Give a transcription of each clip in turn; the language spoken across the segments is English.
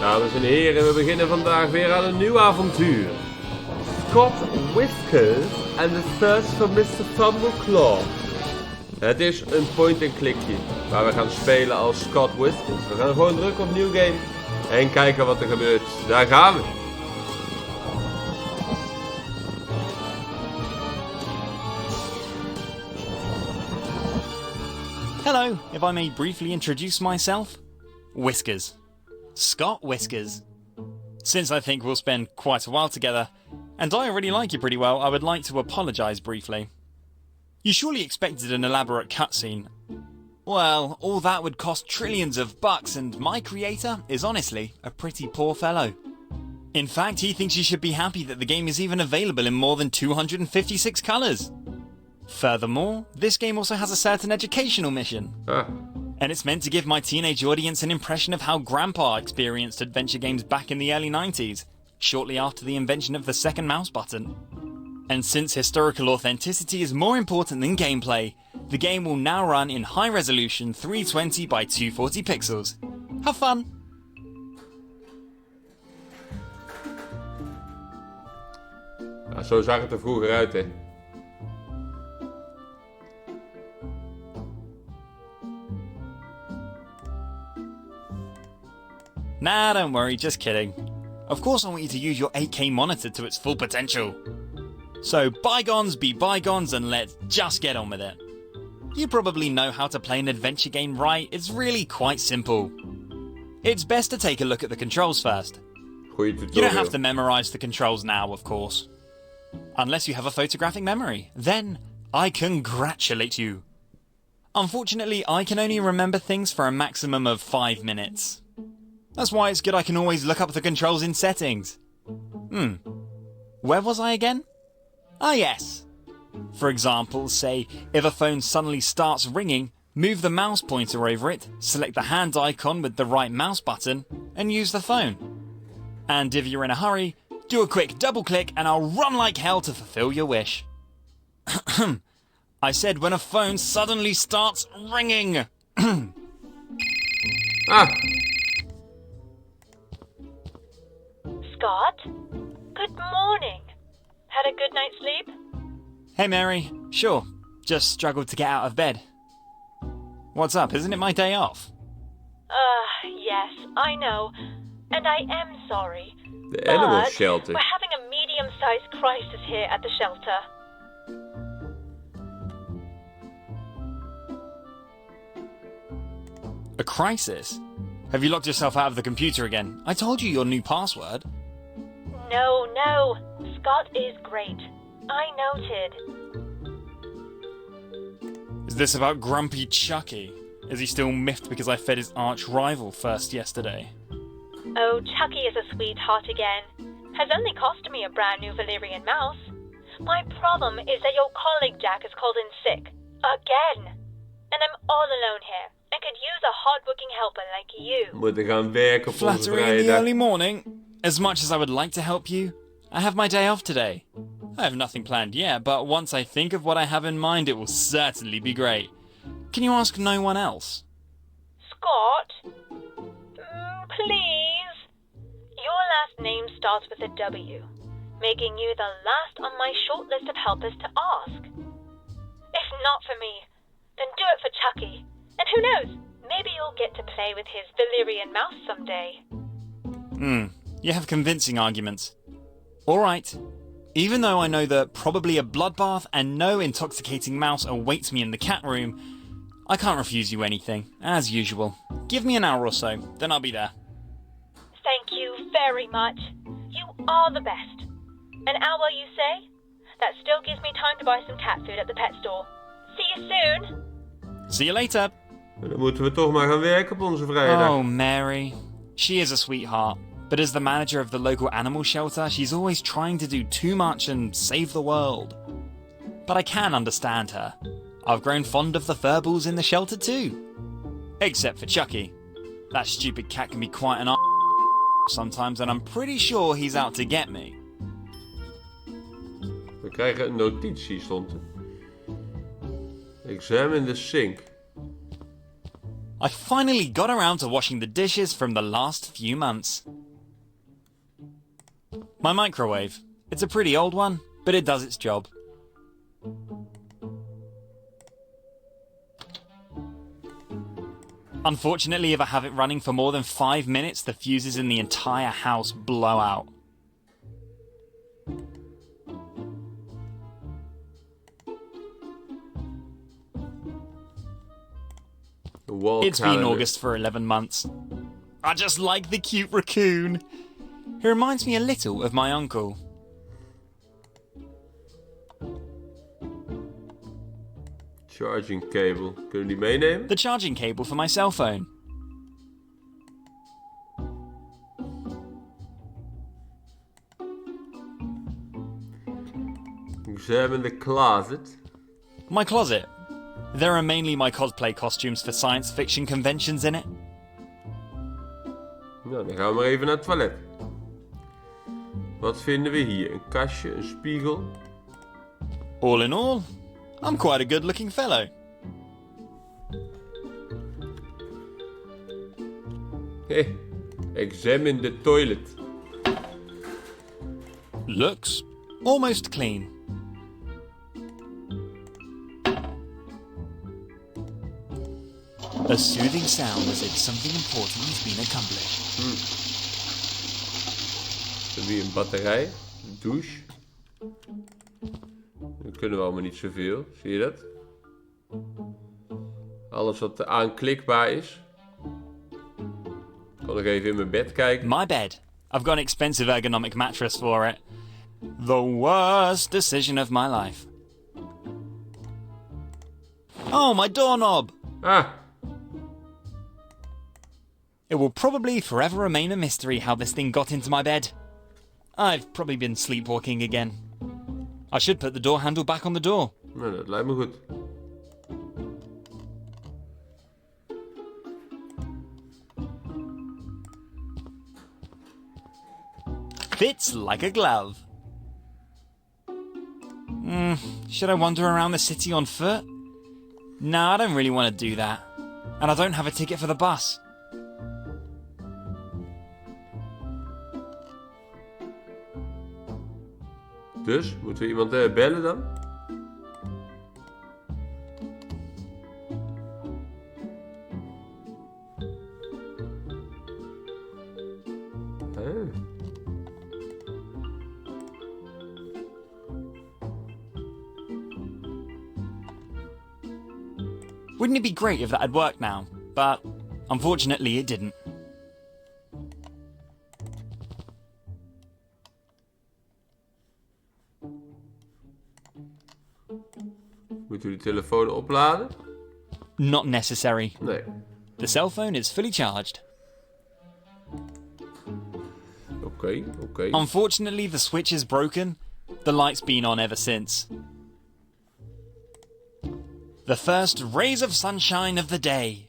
Dames en heren, we beginnen vandaag weer aan een nieuw avontuur. Scott, Whiskers en de search vermiste Fumbleclaw. Het is een point-and-clickje waar we gaan spelen als Scott Whiskers. We gaan gewoon drukken op nieuw game en kijken wat er gebeurt. Daar gaan we. Hello, if I may briefly introduce myself. Whiskers. Scott Whiskers. Since I think we'll spend quite a while together, and I already like you pretty well, I would like to apologise briefly. You surely expected an elaborate cutscene. Well, all that would cost trillions of bucks, and my creator is honestly a pretty poor fellow. In fact, he thinks you should be happy that the game is even available in more than 256 colours. Furthermore, this game also has a certain educational mission. And it's meant to give my teenage audience an impression of how Grandpa experienced adventure games back in the early 90s, shortly after the invention of the second mouse button. And since historical authenticity is more important than gameplay, the game will now run in high resolution 320 by 240 pixels. Have fun! Nou, zo zag het er vroeger uit, hè. Nah, don't worry, just kidding. Of course I want you to use your 8K monitor to its full potential. So bygones be bygones and let's just get on with it. You probably know how to play an adventure game, right? It's really quite simple. It's best to take a look at the controls first. Goeie tutorial. You don't have to memorize the controls now, of course. Unless you have a photographic memory. Then, I congratulate you. Unfortunately, I can only remember things for a maximum of 5 minutes. That's why it's good I can always look up the controls in settings. Where was I again? Ah yes. For example, say, if a phone suddenly starts ringing, move the mouse pointer over it, select the hand icon with the right mouse button, and use the phone. And if you're in a hurry, do a quick double click and I'll run like hell to fulfill your wish. I said when a phone suddenly starts ringing. Scott? Good morning. Had a good night's sleep? Hey Mary, sure, just struggled to get out of bed. What's up, isn't it my day off? Yes, I know. And I am sorry. The animal but shelter. We're having a medium-sized crisis here at the shelter. A crisis? Have you locked yourself out of the computer again? I told you your new password. No. Scott is great. I noted. Is this about Grumpy Chucky? Is he still miffed because I fed his arch rival first yesterday? Oh, Chucky is a sweetheart again. Has only cost me a brand new Valyrian mouse. My problem is that your colleague Jack has called in sick. Again. And I'm all alone here. I could use a hard-working helper like you. We moeten gaan werken op onze Flattery in vrije the dag. early morning. As much as I would like to help you, I have my day off today. I have nothing planned yet, but once I think of what I have in mind, it will certainly be great. Can you ask no one else? Scott? Please? Your last name starts with a W, making you the last on my short list of helpers to ask. If not for me, then do it for Chucky. And who knows, maybe you'll get to play with his Valyrian mouse someday. You have convincing arguments. Alright. Even though I know that probably a bloodbath and no intoxicating mouse awaits me in the cat room, I can't refuse you anything, as usual. Give me an hour or so, then I'll be there. Thank you very much. You are the best. An hour, you say? That still gives me time to buy some cat food at the pet store. See you soon. See you later. Dan moeten we toch maar gaan werken op onze vrije dag. Oh, Mary. She is a sweetheart. But as the manager of the local animal shelter, she's always trying to do too much and save the world. But I can understand her. I've grown fond of the furballs in the shelter too. Except for Chucky. That stupid cat can be quite an sometimes, and I'm pretty sure he's out to get me. We krijgen een notitie, stond er. Examine the sink. I finally got around to washing the dishes from the last few months. My microwave. It's a pretty old one, but it does its job. Unfortunately, if I have it running for more than 5 minutes, the fuses in the entire house blow out. It's been August for 11 months. I just like the cute raccoon. He reminds me a little of my uncle. Charging cable. Kunnen we die meenemen? The charging cable for my cell phone. Examine the closet. My closet. There are mainly my cosplay costumes for science fiction conventions in it. Nou, dan gaan we maar even naar het toilet. Wat vinden we hier? Een kastje, een spiegel. All in all, I'm quite a good-looking fellow. Hé, examine the toilet. Looks almost clean. A soothing sound as if something important has been accomplished. Dan weer een batterij, een douche. Dat kunnen we allemaal niet zoveel, zie je dat? Alles wat aanklikbaar is. Ik kan nog even in mijn bed kijken. My bed. I've got an expensive ergonomic mattress for it. The worst decision of my life. Oh, my doorknob! Ah! It will probably forever remain a mystery how this thing got into my bed. I've probably been sleepwalking again. I should put the door handle back on the door. Nou, dat lijkt me goed. Fits like a glove. Should I wander around the city on foot? No, I don't really want to do that. And I don't have a ticket for the bus. Dus, moeten we iemand bellen dan? Wouldn't it be great if that had worked now? But unfortunately it didn't. Moeten we de telefoon opladen? Not necessary. Nee. The cell phone is fully charged. Oké. Unfortunately, the switch is broken. The light's been on ever since. The first rays of sunshine of the day.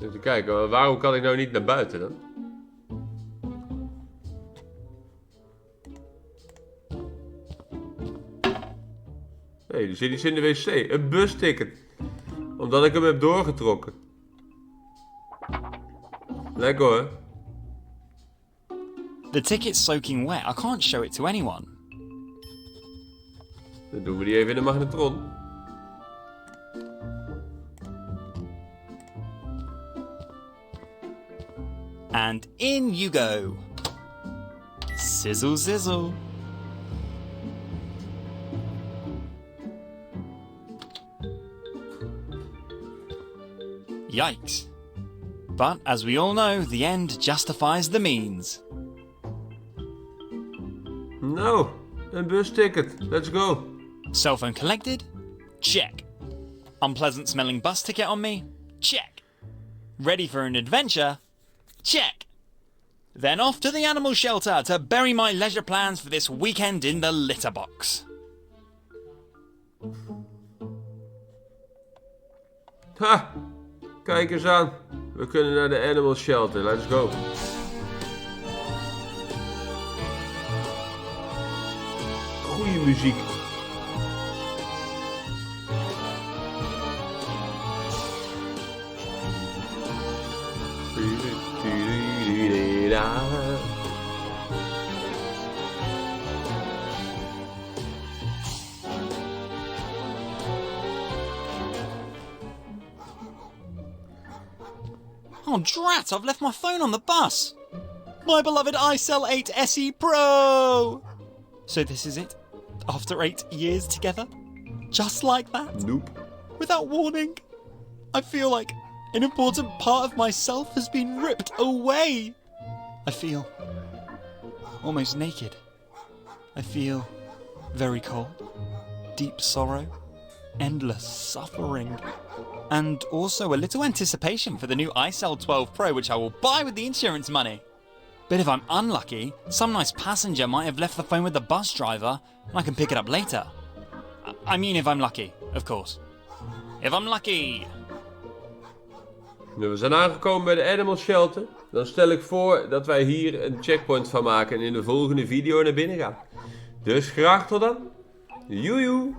Even kijken, waarom kan ik nou niet naar buiten dan? Nee, er zit iets in de wc. Een busticket. Omdat ik hem heb doorgetrokken. Lekker hoor. The ticket's soaking wet. I can't show it to anyone. Dan doen we die even in de magnetron. And in you go. Sizzle sizzle. Yikes. But as we all know, the end justifies the means. Nou, een busticket. Let's go. Cell phone collected? Check. Unpleasant smelling bus ticket on me? Check. Ready for an adventure? Check. Then off to the animal shelter to bury my leisure plans for this weekend in the litter box. Ha! Kijk eens aan. We kunnen naar de animal shelter. Let's go. Goeie muziek. Ja. Oh drat, I've left my phone on the bus! My beloved iCell 8 SE Pro! So this is it? After 8 years together? Just like that? Nope. Without warning? I feel like an important part of myself has been ripped away. I feel almost naked. I feel very cold, deep sorrow, endless suffering, and also a little anticipation for the new iCell 12 Pro, which I will buy with the insurance money. But if I'm unlucky, some nice passenger might have left the phone with the bus driver and I can pick it up later. I mean if I'm lucky, of course. If I'm lucky. Nu, we zijn aangekomen bij de Animal Shelter. Dan stel ik voor dat wij hier een checkpoint van maken en in de volgende video naar binnen gaan. Dus graag tot dan. Joejoe!